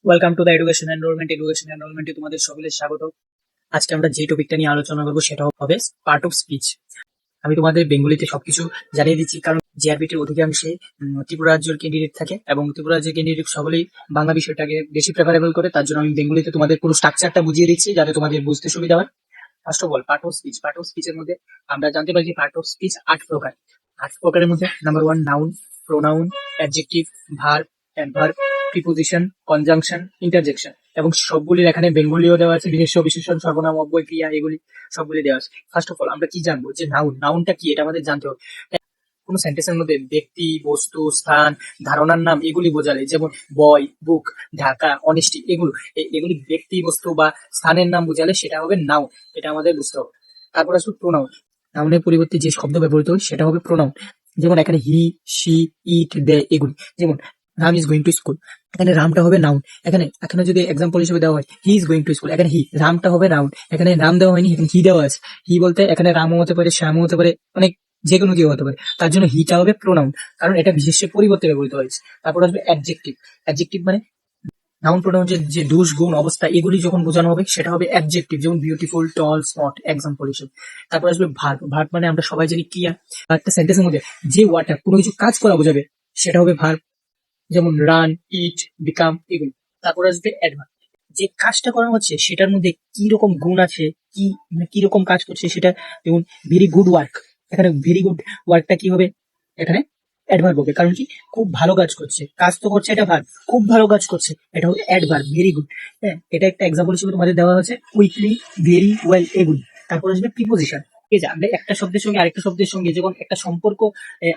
Welcome to the education এনরোলমেন্টে তোমাদের সকলের স্বাগত। আজকে আমরা যে টপিকটা নিয়ে আলোচনা করবো সেটা হবে পার্ট অফ স্পিচ। আমি তোমাদের বেঙ্গলিতে সবকিছু জানিয়ে দিচ্ছি, কারণ জিআরবিটির অধিকাংশে ত্রিপুরা রাজ্যের ক্যান্ডিডেট থাকে এবং ত্রিপুরা রাজ্যের ক্যান্ডিডেট সকলেই বাংলা বিষয়টাকে বেশি প্রেফারেবল করে। তার জন্য আমি বেঙ্গলিতে তোমাদের পুরো স্ট্রাকচারটা বুঝিয়ে দিচ্ছি যাতে তোমাদের বুঝতে সুবিধা হয়। First of all, part of স্পিচের মধ্যে আমরা জানতে পারি যে পার্ট অফ স্পিচ 8 প্রকার। 8 প্রকারের মধ্যে number 1 noun, pronoun, adjective, verb, adverb, preposition, conjunction, interjection, এবং সবগুলির এখানে বেঙ্গলিও দেওয়া আছে, বিশেষ্য, বিশেষণ, সর্বনাম, অব্যয়, ক্রিয়া, এগুলি সবগুলি দেওয়া আছে। ফার্স্ট অফ অল আমরা কি জানবো যে নাউনটা কি, এটা আমাদের জানতে হবে। কোন সেন্টেন্সের মধ্যে ব্যক্তি, বস্তু, স্থান, ধারণার নাম এগুলি বোঝালে, যেমন বয়, বুক, ঢাকা, অনেস্টি, এগুলি ব্যক্তি, বস্তু বা স্থানের নাম বোঝালে সেটা হবে নাউন। এটা আমাদের বুঝতে হবে। তারপর আসবে প্রোনাউন। নাউনের পরিবর্তে যে শব্দ ব্যবহৃত হয় সেটা হবে প্রোনাউন। যেমন এখানে হি, শি, ইট, দে এগুলি। যেমন Ram is going to school, এখানে রামটা হবে নাউন। এখানে যদি এক্সাম্পল হিসেবে দেওয়া হয় he is going to school, এখানে হি, রামটা হবে নাউন। এখানে রাম দেওয়া হয়নি, এখানে হি দেওয়া আছে। হি বলতে এখানে রামও হতে পারে, শ্যামও হতে পারে, অনেক যে কোনো কেউ হতে পারে। তার জন্য হিটা হবে প্রোনাউন, কারণ এটা বিশেষ্যের পরিবর্তে ব্যবহৃত হয়েছে। তারপর আসবে অ্যাডজেক্টিভ। অ্যাডজেক্টিভ মানে নাউন প্রোনাউন যে দোষ, গুণ, অবস্থা এগুলি যখন বোঝানো হবে সেটা হবে অ্যাডজেক্টিভ, যেমন বিউটিফুল, টল, স্মার্ট, এক্সাম্পল হিসেবে। তারপর আসবে ভার্ব। ভার্ব মানে আমরা সবাই জানি ক্রিয়া। একটা সেন্টেন্সের মধ্যে যে ওয়ার্ডটা কোনো কিছু কাজ করা বোঝাবে সেটা হবে ভার্ব, যেমন রান, ইট, বিকাম এগুলো। তারপর আসবে অ্যাডভার্ব, যে কাজটা করা হচ্ছে সেটার মধ্যে কি রকম গুণ আছে, কি রকম কাজ করছে সেটা। যেমন ভেরি গুড ওয়ার্ক, এখানে ভেরি গুড ওয়ার্কটা কি হবে, এখানে অ্যাডভার্ব হবে, কারণ কি খুব ভালো কাজ করছে, কাজ তো করছে এটা ভার্ব, খুব ভালো কাজ করছে এটা হবে অ্যাডভার্ব, ভেরি গুড। হ্যাঁ, এটা একটা এক্সাম্পল হিসেবে তোমাদের দেওয়া হচ্ছে, কুইকলি, ভেরি ওয়েল এগুলো। তারপর আসবে প্রিপোজিশন। ঠিক আছে, আমরা একটা শব্দের সঙ্গে আরেকটা শব্দের সঙ্গে যখন একটা সম্পর্ক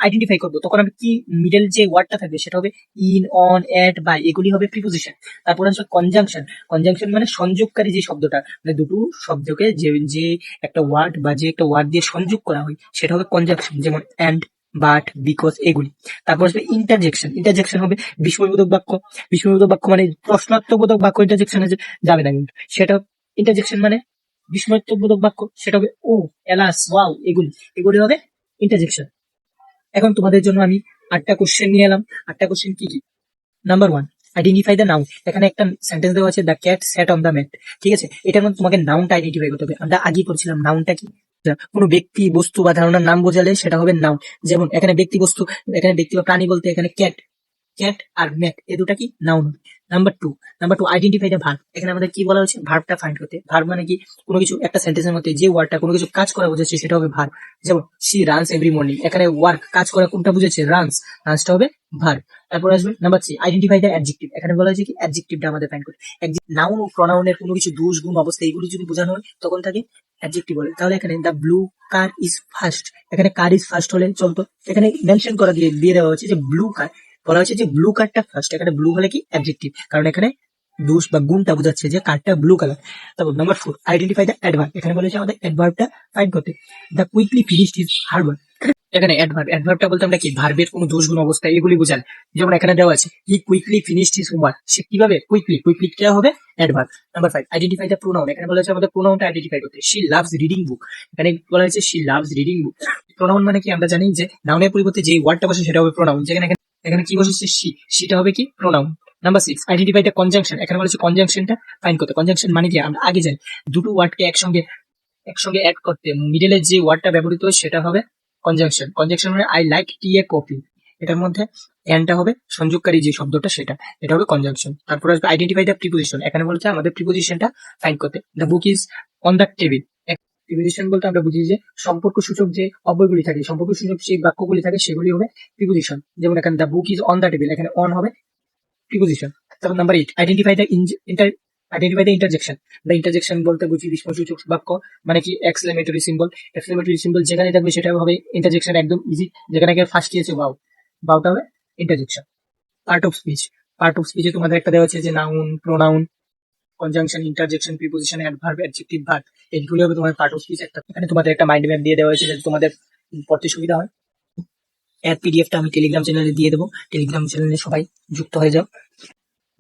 আইডেন্টিফাই করবো, তখন আমি কি মিডল যে ওয়ার্ডটা থাকবে সেটা হবে ইন, অন, এট, বাই, এগুলি হবে প্রিপোজিশন। তারপর আসবে কনজাংশন। কনজাংশন মানে সংযোগকারী যে শব্দটা, মানে দুটো শব্দকে যে একটা ওয়ার্ড বা যে একটা ওয়ার্ড দিয়ে সংযোগ করা হয় সেটা হবে কনজাংশন, যেমন অ্যান্ড, বাট, বিকজ এগুলি। তারপর আসবে ইন্টারজেকশন। ইন্টারজেকশন হবে বিস্ময়বোধক বাক্য। বিস্ময়বোধক বাক্য মানে প্রশ্নার্থবোধক বাক্য ইন্টারজেকশনে যাবে না, কিন্তু সেটা ইন্টারজেকশন মানে বিস্ময়বোধক বাক্য, সেটা হবে ও, এলাস, ওয়াও এগুলি হবে ইন্টারজেকশন। এখন তোমাদের জন্য আমি 8টা কোশ্চেন নিয়ে এলাম। 8টা কোশ্চেন কি কি? Number 1, identify the noun. এখানে একটা সেন্টেন্স দেওয়া আছে, the cat sat on the mat. ঠিক আছে, এটার মধ্যে তোমাকে নাউনটা আইডেন্টিফাই করতে হবে। আমরা আগেই পড়ছিলাম নাউনটা কি। কোনো ব্যক্তি, বস্তু বা ধারণার নাম বোঝালে সেটা হবে নাউন। যেমন এখানে ব্যক্তি, বস্তু, এখানে ব্যক্তি বা প্রাণী বলতে এখানে ক্যাট আর ম্যাট এ দুটা কি noun. Number to identify the verb. এখানে আমাদের কি বলা হয়েছে, ভার্বটা ফাইন্ড করতে। ভার্ব মানে কি, কোনো কিছু একটা সেন্টেন্সের মধ্যে যে ওয়ার্ডটা কোনো কিছু কাজ করা বোঝাচ্ছে সেটা হবে ভার্ব। যেমন শি রানস এভরি মর্নিং, এখানে ওয়ার্ক কাজ করা কোনটা বুঝেছে, রানসটা হবে ভার্ব। তারপর আসবে নাম্বার 3, আইডেন্টিফাই দ্য অ্যাডজেক্টিভ। এখানে বলা হয়েছে কি অ্যাডজেক্টিভটা আমাদের ফাইন্ড করতে। নাউন ও প্রোনাউনের কোনো কিছু দোষ, গুণ, অবস্থা এগুলি যদি বোঝানো হয় তখন তাকে অ্যাডজেক্টিভ বলে। তাহলে এখানে the blue car is first, এখানে কার ইজ ফার্স্ট হলে চলতো। এখানে মেনশন করা দিয়ে দেওয়া হয়েছে যে ব্লু কার, বলা হয়েছে যে ব্লু কারটা ফার্স্ট। এখানে ব্লু হলে কি অ্যাডজেক্টিভ, কারণ এখানে দোষ বা গুণটা বোঝাচ্ছে যে কারটা ব্লু কালার। তারপর নাম্বার 4, আইডেন্টিফাই দ্য অ্যাডভার্ব। এখানে বলেছে আমাদের অ্যাডভার্বটা ফাইন্ড করতে। The quickly finished his harbour, এখানে অ্যাডভার্বটা বলতে আমরা কি ভার্বের কোনো দোষ, গুণ, অবস্থা এগুলি বোঝায়। যেমন এখানে দেওয়া আছে হি কুইকলি ফিনিশড হিজ হোমওয়ার্ক, সে কিভাবে কুইকলি কে হবে adverb. Number 5, identify the pronoun. এখানে বলা হয়েছে আমাদের প্রোনাউনটা আইডেন্টিফাই করতে। শি লাভস রিডিং বুক, এখানে বলা হয়েছে she loves reading book. Pronoun মানে কি, আমরা জানি যে নাউনের পরিবর্তে যে ওয়ার্ডটা বসে সেটা হবে প্রোনাউন। যেখানে এখানে কি বসেছে সেটা হবে কি pronoun. Number 6, identify the conjunction. এখানে বলেছে কনজাংশনটা ফাইন্ড করতে। কনজাংশন মানে কি, আমরা আগে জানি দুটো ওয়ার্ডকে একসঙ্গে অ্যাড করতে মিডলে যে ওয়ার্ডটা ব্যবহৃত হয় সেটা হবে কনজাংশন। কনজাংশন মানে I like tea A coffee, এটার মধ্যে এন্ডটা হবে সংযোগকারী যে শব্দটা সেটা, এটা হবে কনজাংশন। তারপর আসবে আইডেন্টিফাই দ্য প্রিপোজিশন। এখানে বলছে আমাদের প্রিপোজিশনটা ফাইন্ড করতে। The book is on the table. Preposition বলতে আমরা বুঝি যে সম্পর্ক সূচক যে অব্যয়গুলি থাকে, সম্পর্ক সূচক যে বাক্যগুলি থাকে সেগুলি হবে প্রিপোজিশন। যেমন এখানে the book is on the table, এখানে অন হবে প্রিপোজিশন। তারপর number 8, identify the interjection. The interjection বলতে বুঝি বিস্ময়সূচক বাক্য, মানে কি এক্সক্লেমেটরি সিম্বল। এক্সক্লেমেটরি সিম্বল যেখানে থাকবে সেটা হবে ইন্টারজেকশন, একদম ইজি। যেখানে ফার্স্ট দিয়েছে বাউটা হবে ইন্টারজেকশন। পার্ট অফ স্পিচে তোমাদের একটা দেওয়া আছে যে noun, pronoun, conjunction, interjection, preposition, adverb, adjective, verb, এইগুলো হবে তোমার পার্ট অফ স্পিচ। এখানে তোমাদের একটা মাইন্ড ম্যাপ দিয়ে দেওয়া হয়েছে যাতে তোমাদের পড়তে সুবিধা হয়। এর পিডিএফটা আমি টেলিগ্রাম চ্যানেলে দিয়ে দেবো, টেলিগ্রাম চ্যানেলে সবাই যুক্ত হয়ে যাও।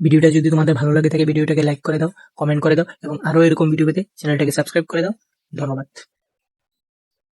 ভিডিওটা যদি তোমাদের ভালো লাগে থাকে ভিডিওটাকে লাইক করে দাও, কমেন্ট করে দাও, এবং আরো এরকম ভিডিও পেতে চ্যানেলটাকে সাবস্ক্রাইব করে দাও। ধন্যবাদ।